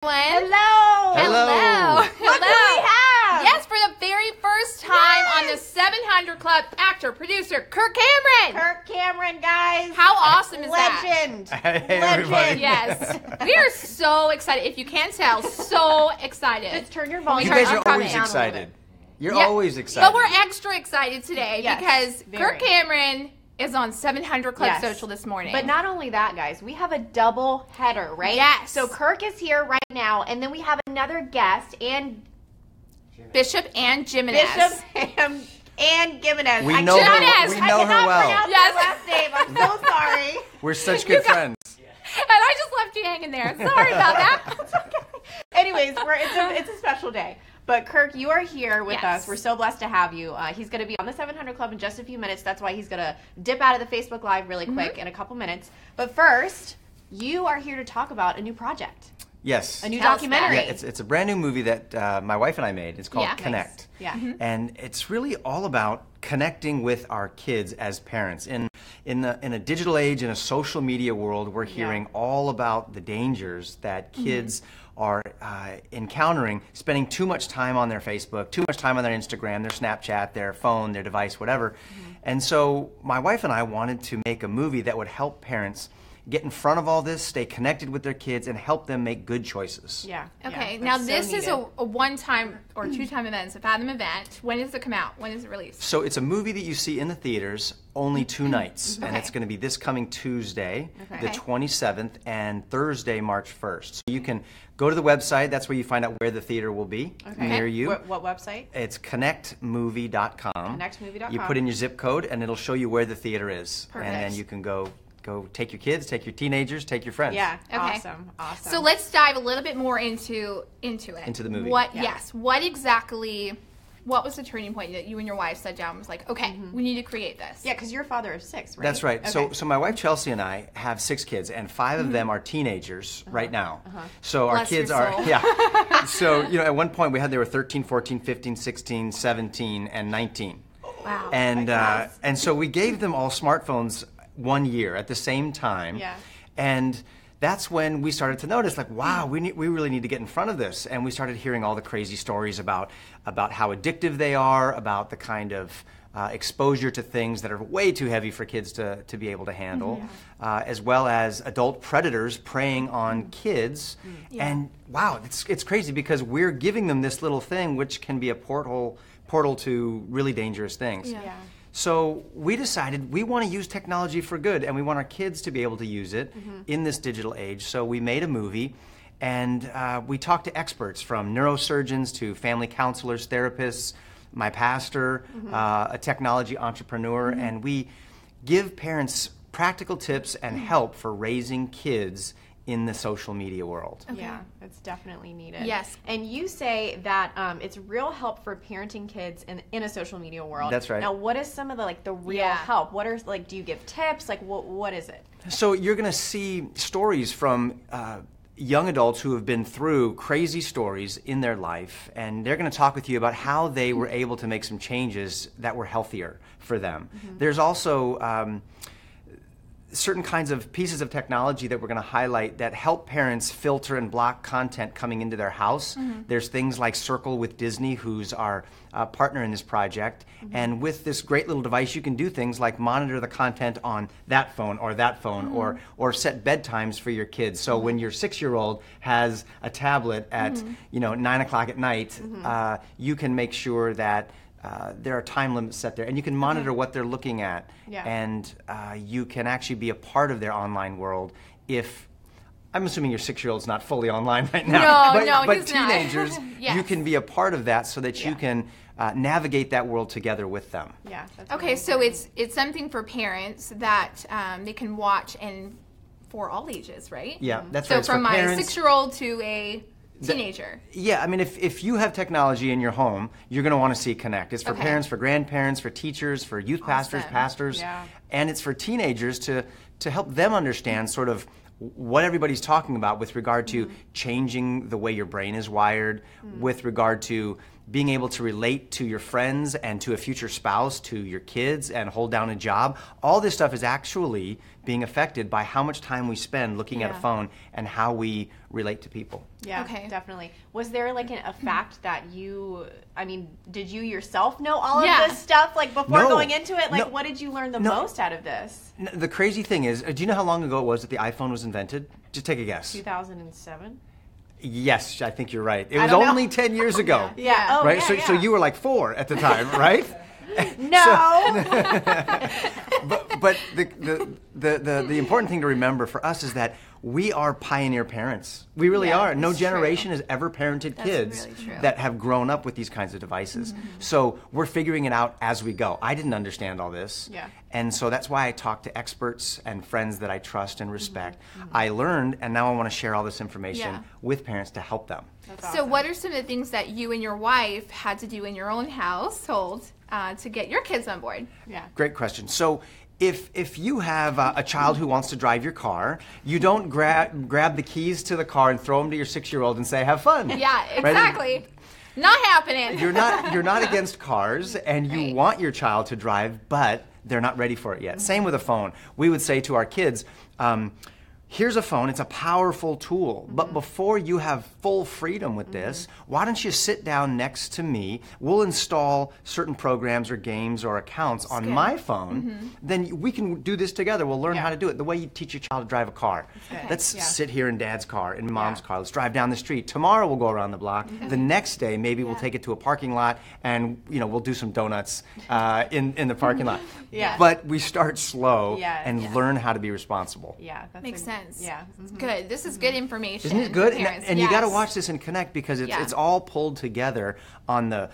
Hello. Hello. Look who we have. Yes, for the very first time on the 700 Club, actor, producer, Kirk Cameron. Kirk Cameron, guys. How awesome is that? Legend. Hey, everybody. Yes. We are so excited. If you can't tell, so excited. Just turn your volume You guys I'm are coming always down a little excited. You're Yeah. always excited. But we're extra excited today Yes, because very. Kirk Cameron is on 700 Club Yes. Social this morning. But not only that, guys, we have a double header, right? Yes. So Kirk is here right now, and then we have another guest, and Bishop and Jimenez. Bishop and Gimenez. We know her, Jimenez. we I know cannot her well. pronounce Yes. her last name. I'm so sorry. We're such good friends. And I just left you hanging there. Sorry about that. Anyways, it's a special day. But Kirk, you are here with Yes. us. We're so blessed to have you. He's going to be on the 700 Club in just a few minutes. That's why he's going to dip out of the Facebook Live really quick in a couple minutes. But first, you are here to talk about a new project, Yes. a new Tell us documentary. Yeah, it's a brand new movie that my wife and I made. It's called Yeah. Connect. Yeah. And it's really all about connecting with our kids as parents. In a digital age, in a social media world, we're hearing all about the dangers that kids are encountering, spending too much time on their Facebook, too much time on their Instagram, their Snapchat, their phone, their device, whatever. And so my wife and I wanted to make a movie that would help parents get in front of all this, stay connected with their kids, and help them make good choices. Yeah. Okay, yeah, now that's so this is needed. a one-time or two-time event. It's a Fathom event. When does it come out? When is it released? So it's a movie that you see in the theaters only 2 nights, and Okay. it's going to be this coming Tuesday, Okay. the 27th, and Thursday, March 1st. So you can go to the website. That's where you find out where the theater will be near you. What website? It's connectmovie.com. Connectmovie.com. You put in your zip code, and it'll show you where the theater is. Perfect. And then you can go take your kids, take your teenagers, take your friends. Yeah. Okay. Awesome. So let's dive a little bit more into it. Into the movie. What? Yeah. Yes. What was the turning point that you and your wife sat down and was like, okay, we need to create this? Yeah, because you're a father of 6, right? That's right. Okay. So my wife Chelsea and I have 6 kids, and 5 of them are teenagers right now. So our Bless your kids are soul. yeah. So at one point they were 13, 14, 15, 16, 17, and 19. Wow. And so we gave them all smartphones 1 year at the same time. Yeah. And that's when we started to notice, like, wow, we really need to get in front of this. And we started hearing all the crazy stories about how addictive they are, about the kind of exposure to things that are way too heavy for kids to be able to handle, as well as adult predators preying on kids. And wow, it's crazy because we're giving them this little thing which can be a portal to really dangerous things. Yeah. So we decided we want to use technology for good, and we want our kids to be able to use it in this digital age. So we made a movie, and we talked to experts from neurosurgeons to family counselors, therapists, my pastor, a technology entrepreneur, and we give parents practical tips and help for raising kids in the social media world. Yeah, it's definitely needed. Yes. And you say that it's real help for parenting kids in a social media world. That's right. Now, what is some of the real help? What are, do you give tips? What is it? So you're going to see stories from young adults who have been through crazy stories in their life, and they're going to talk with you about how they were able to make some changes that were healthier for them. There's also certain kinds of pieces of technology that we're going to highlight that help parents filter and block content coming into their house. There's things like Circle with Disney, who's our partner in this project. And with this great little device, you can do things like monitor the content on that phone, or set bedtimes for your kids. So when your 6-year-old has a tablet at 9 o'clock at night, you can make sure that there are time limits set there, and you can monitor what they're looking at, and you can actually be a part of their online world. If I'm assuming your 6-year-old's not fully online right now, but he's not. teenagers, Yes. you can be a part of that so that you can navigate that world together with them. Yeah. That's Okay, really so important. it's something for parents that they can watch and for all ages, right? Yeah, that's So right. It's for from my parents. 6-year-old to a teenager. Yeah, I mean, if you have technology in your home, you're going to want to see Connect. It's for Okay. parents, for grandparents, for teachers, for youth pastors, Yeah. and it's for teenagers to help them understand sort of what everybody's talking about with regard to changing the way your brain is wired, with regard to being able to relate to your friends and to a future spouse, to your kids, and hold down a job. All this stuff is actually being affected by how much time we spend looking at a phone and how we relate to people. Yeah, okay. Definitely. Was there like a fact that did you yourself know all of this stuff like before going into it? Like, what did you learn the most out of this? The crazy thing is, do you know how long ago it was that the iPhone was invented? Just take a guess. 2007? Yes, I think you're right. It was only 10 years ago. Yeah. Oh, right? Yeah, so you were like 4 at the time, right? No. But the important thing to remember for us is that we are pioneer parents. We really are. No generation has ever parented kids that have grown up with these kinds of devices. So we're figuring it out as we go. I didn't understand all this. Yeah. And so that's why I talk to experts and friends that I trust and respect. I learned, and now I want to share all this information with parents to help them. That's So awesome. what are some of the things that you and your wife had to do in your own household to get your kids on board? Yeah. Great question. So if you have a child who wants to drive your car, you don't grab the keys to the car and throw them to your 6-year-old and say, have fun. Yeah, Right? exactly. Not happening. You're not against cars, and you want your child to drive, but they're not ready for it yet. Same with a phone. We would say to our kids, here's a phone. It's a powerful tool. But before you have full freedom with this, why don't you sit down next to me? We'll install certain programs or games or accounts on my phone. Then we can do this together. We'll learn how to do it the way you teach your child to drive a car. Let's sit here in Dad's car, in Mom's car. Let's drive down the street. Tomorrow we'll go around the block. The next day, maybe we'll take it to a parking lot, and we'll do some donuts in the parking lot. But we start slow and learn how to be responsible. Yeah, that Makes sense. Yeah. Good. This is good information. Isn't it good? Parents. And you got to watch this and connect, because it's all pulled together on the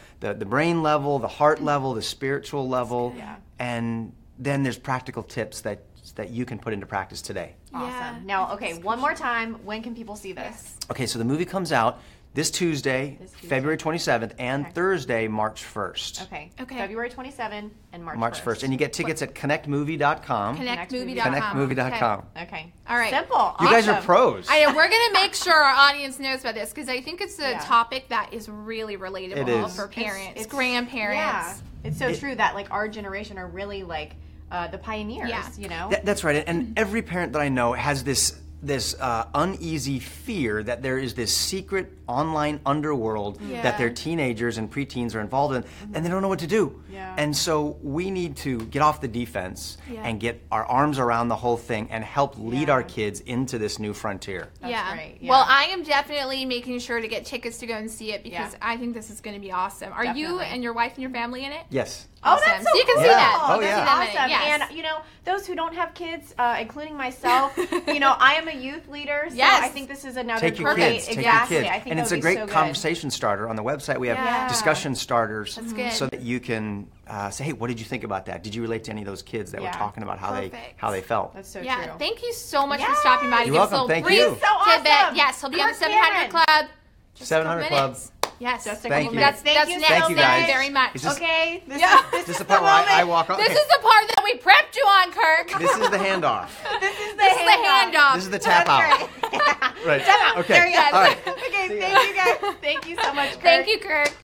brain level, the heart level, the spiritual level, and then there's practical tips that you can put into practice today. Awesome. Now, okay, one more time. When can people see this? Okay, so the movie comes out this Tuesday, February 27th, and Thursday, March 1st. Okay. February 27th and March 1st. And you get tickets at connectmovie.com. Connectmovie.com. Connectmovie.com. Okay. All right. Simple. You guys are pros. I know. We're going to make sure our audience knows about this, because I think it's a topic that is really relatable It is. for parents, It's grandparents. Yeah. It's so true that like our generation are really like the pioneers, That's right. And every parent that I know has this uneasy fear that there is this secret online underworld that their teenagers and preteens are involved in, and they don't know what to do. And so we need to get off the defense and get our arms around the whole thing and help lead our kids into this new frontier. That's right. Well, I am definitely making sure to get tickets to go and see it, because I think this is going to be awesome. Are you and your wife and your family in it? Yes. Oh, that's so you can cool. see that. Oh, You can yeah. see them in it. Awesome. Yes. And, those who don't have kids, including myself, I am a youth leader, so Yes. I think this is another Take your great, kids. Take exactly. your kids. I think And that it's would a be great so good. conversation starter on the website. We have discussion starters good. so that you can say, hey, what did you think about that? Did you relate to any of those kids that were talking about how they felt? That's so Yeah, true. thank you so much for stopping by to You're give us a welcome. little Thank brief you. So awesome. tidbit. Yes, he'll be on the Kirk 700 Cameron. Club. Just 700 a couple Club. minutes. Yes. Just a Thank couple you. minutes. That's Thank you next. Thank you, guys. Thank you very much. Is this- Okay. This This is the part where I walk on. This is the part that we prepped you on, Kirk. This is the handoff. This is the This is the handoff. This is the tap out. Right. Okay. There you go. All right. Okay, thank you guys. Thank you so much, Kirk. Thank you, Kirk.